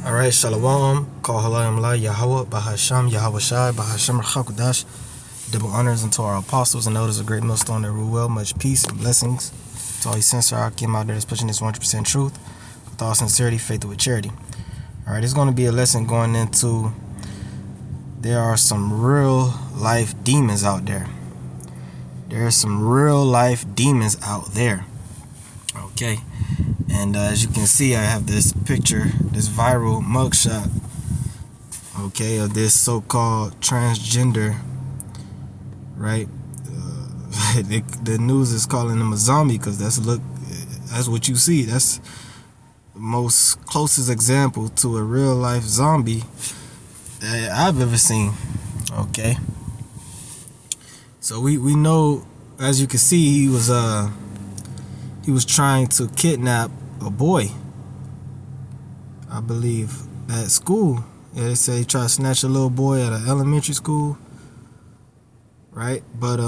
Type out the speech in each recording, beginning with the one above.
Alright, Shalom, Kol Halayim La Yahweh, Bahasham, Yahweh Shai, Bahasham Rachakudash. Double honors unto our apostles and elders of Great Millstone that rule well. Much peace and blessings to all you sincere Akim out there that's pushing this 100% truth with all sincerity, faith with charity. Alright, it's going to be a lesson going into there are some real life demons out there. There are some real life demons out there. Okay. And as you can see, I have this picture, this viral mugshot, okay, of this so-called transgender, right? The news is calling him a zombie because that's what you see. That's the most closest example to a real life zombie that I've ever seen. Okay. So we know, as you can see, he was trying to kidnap a boy, I believe, at school. Yeah, they say he tried to snatch a little boy at an elementary school, right? But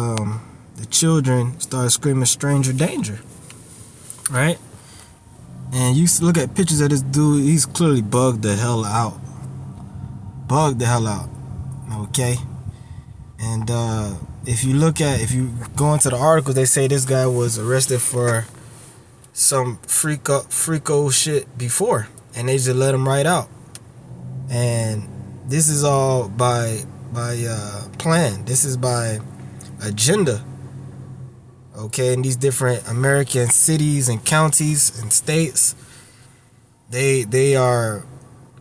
the children started screaming "stranger danger," right? And you look at pictures of this dude, he's clearly bugged the hell out. Okay? And if you go into the article, they say this guy was arrested for some freako shit before, and they just let him right out. And this is all by plan. This is by agenda. Okay, in these different American cities and counties and states, they are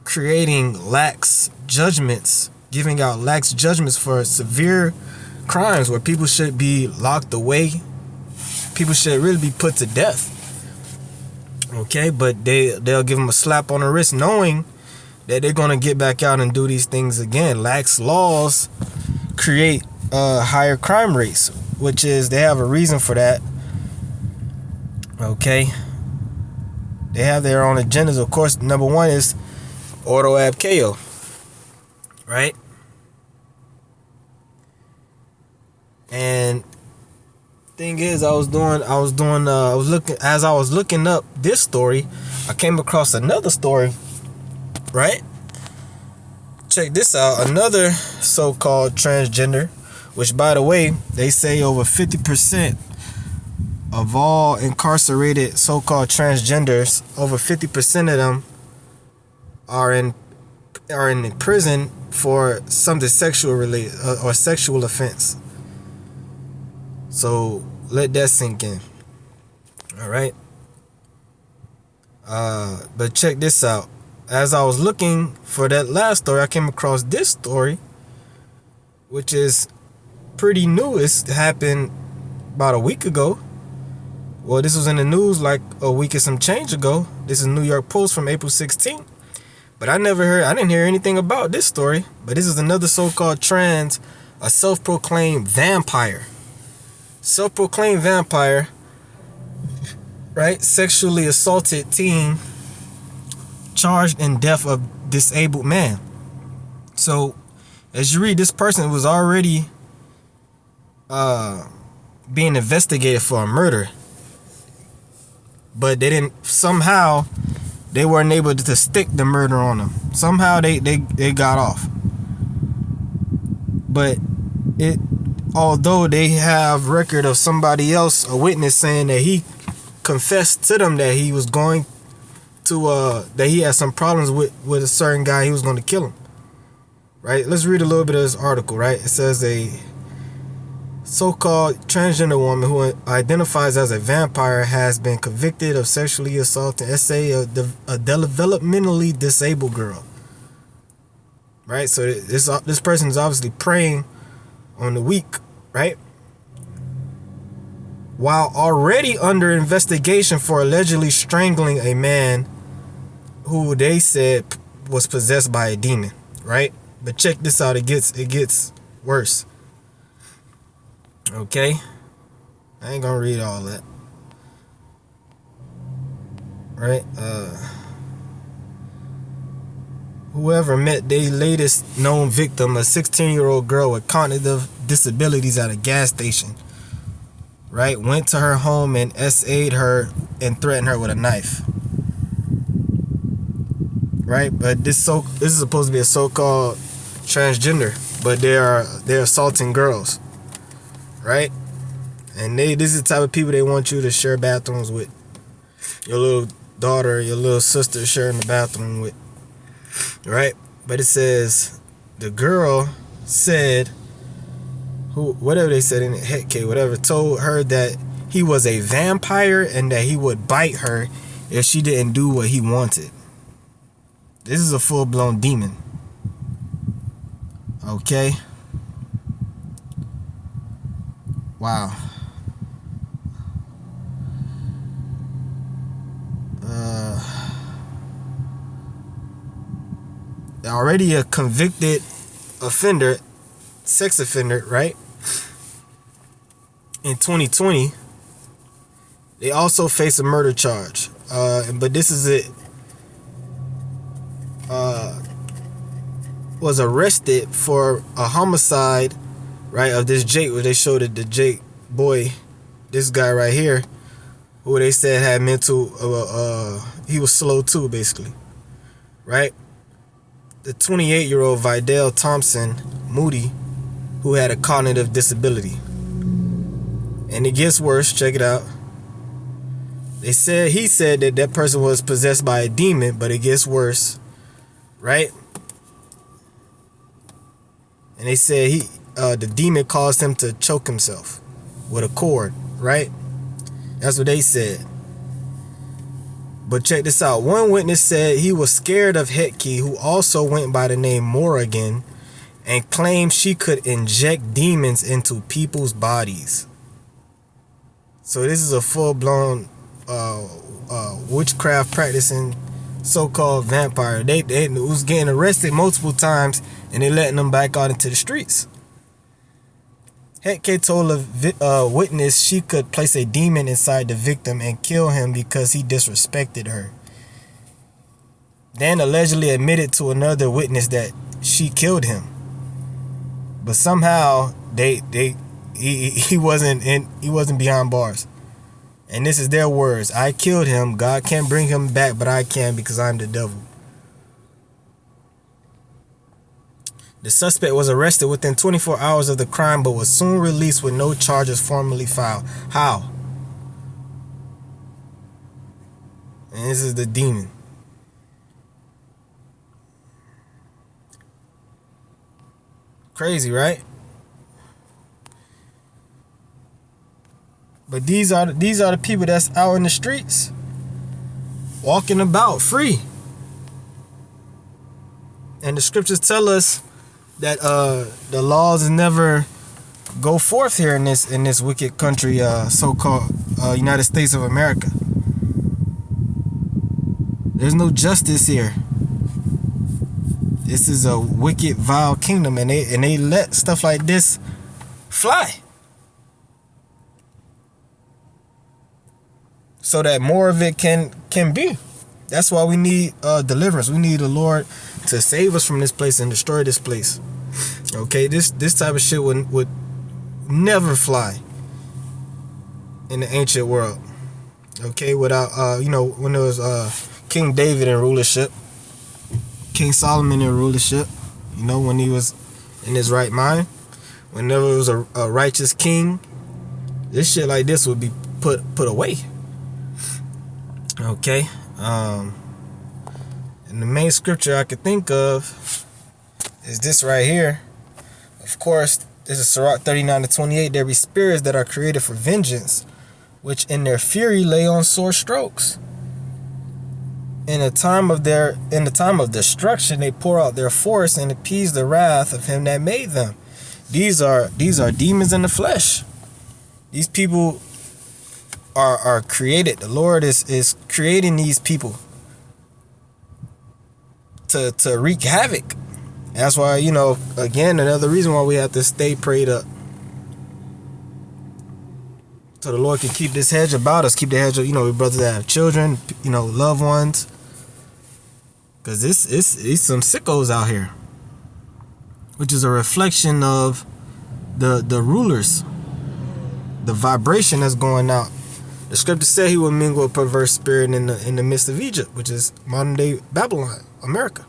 creating lax judgments, giving out lax judgments for severe crimes where people should be locked away. People should really be put to death. Okay, but they'll give them a slap on the wrist knowing that they're going to get back out and do these things again. Lax laws create higher crime rates, which is they have a reason for that. Okay, they have their own agendas. Of course, number one is auto ab KO, right? And thing is, I was looking up this story, I came across another story, right? Check this out. Another so-called transgender, which, by the way, they say over 50% of all incarcerated so-called transgenders, over 50% of them are in prison for something sexual related or sexual offense. So let that sink in. All right. But check this out. As I was looking for that last story, I came across this story, which is pretty new. It happened about a week ago. Well, this was in the news like a week and some change ago. This is New York Post from April 16th. But I didn't hear anything about this story. But this is another so-called a self-proclaimed vampire. Self-proclaimed vampire, right? Sexually assaulted teen charged in death of disabled man. So, as you read, this person was already being investigated for a murder, but they weren't able to stick the murder on him. Somehow they got off. But although they have record of somebody else, a witness, saying that he confessed to them that he was going to that he had some problems with a certain guy, he was going to kill him, right? Let's read a little bit of this article, right? It says a so-called transgender woman who identifies as a vampire has been convicted of sexually assaulting a developmentally disabled girl, right? So this person is obviously preying on the weak, right? While already under investigation for allegedly strangling a man who they said was possessed by a demon, right? But check this out, it gets worse. Okay? I ain't gonna read all that. Right? Whoever met their latest known victim, a 16-year-old girl with cognitive disabilities at a gas station, right, went to her home and SA'd her and threatened her with a knife. right? But this is supposed to be a so-called transgender, but they're assaulting girls, right? And this is the type of people they want you to share bathrooms with. Your little daughter, your little sister sharing the bathroom with, right? But it says the girl said, whatever they said in it, whatever, told her that he was a vampire and that he would bite her if she didn't do what he wanted. This is a full-blown demon. Okay. Wow. Already a convicted offender, sex offender, right? In 2020, they also face a murder charge. But this is it. Was arrested for a homicide, right, of this Jake, where they showed it, the Jake boy, this guy right here, who they said had mental, he was slow too, basically, right? The 28-year-old Vidal Thompson Moody, who had a cognitive disability. And it gets worse, check it out. He said that person was possessed by a demon, but it gets worse, right? And they said the demon caused him to choke himself with a cord, right? That's what they said. But check this out. One witness said he was scared of Hetke, who also went by the name Morrigan, and claimed she could inject demons into people's bodies. So this is a full-blown witchcraft practicing so-called vampire. They was getting arrested multiple times, and they letting them back out into the streets. Hetke told a witness she could place a demon inside the victim and kill him because he disrespected her. Then allegedly admitted to another witness that she killed him. But somehow he wasn't behind bars. And this is their words. I killed him. God can't bring him back, but I can because I'm the devil. The suspect was arrested within 24 hours of the crime, but was soon released with no charges formally filed. How? And this is the demon. Crazy, right? But these are the people that's out in the streets, walking about free. And the scriptures tell us that the laws never go forth here in this wicked country, so-called United States of America. There's no justice here. This is a wicked, vile kingdom, and they let stuff like this fly, so that more of it can be. That's why we need deliverance. We need the Lord to save us from this place and destroy this place. Okay, this type of shit would never fly in the ancient world. Okay, without when there was King David in rulership, King Solomon in rulership, when he was in his right mind, whenever it was a righteous king, this shit like this would be put away. Okay, and the main scripture I could think of is this right here. Of course, this is Sirach 39-28. There be spirits that are created for vengeance, which in their fury lay on sore strokes. In the time of destruction, they pour out their force and appease the wrath of him that made them. These are demons in the flesh. These people are created. The Lord is creating these people to wreak havoc. That's why, again, another reason why we have to stay prayed up, so the Lord can keep this hedge about us, keep the hedge of, your brothers that have children, loved ones, because it's some sickos out here, which is a reflection of the rulers, the vibration that's going out. The scripture said he will mingle a perverse spirit in the midst of Egypt, which is modern day Babylon. America.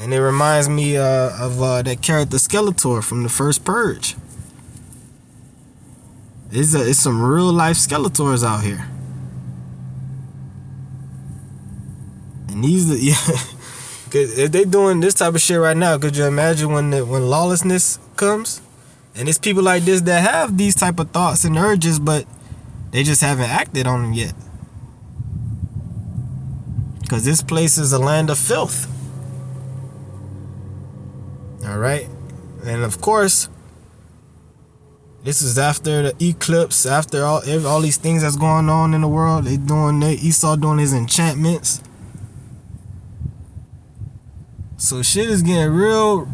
And it reminds me of that character Skeletor from the first Purge. It's some real life Skeletors out here. And these, yeah, cause if they doing this type of shit right now, could you imagine when lawlessness comes? And it's people like this that have these type of thoughts and urges, but they just haven't acted on them yet. Because this place is a land of filth. Alright? And of course, this is after the eclipse, after all these things that's going on in the world. Esau doing his enchantments. So shit is getting real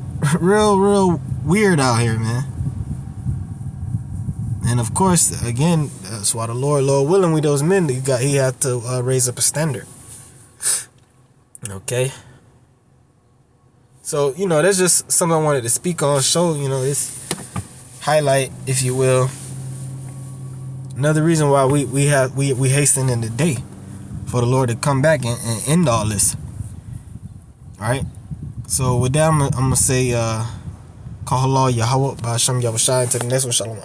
weird out here, man. And of course, again, that's why the Lord willing, we those men, he had to raise up a standard. Okay. So, that's just something I wanted to speak on, show, this highlight, if you will. Another reason why we hasten in the day for the Lord to come back and end all this. All right. So with that, I'm gonna say, Kahalal Yahweh, Ba'Shem Yahushai, until the next one, Shalom.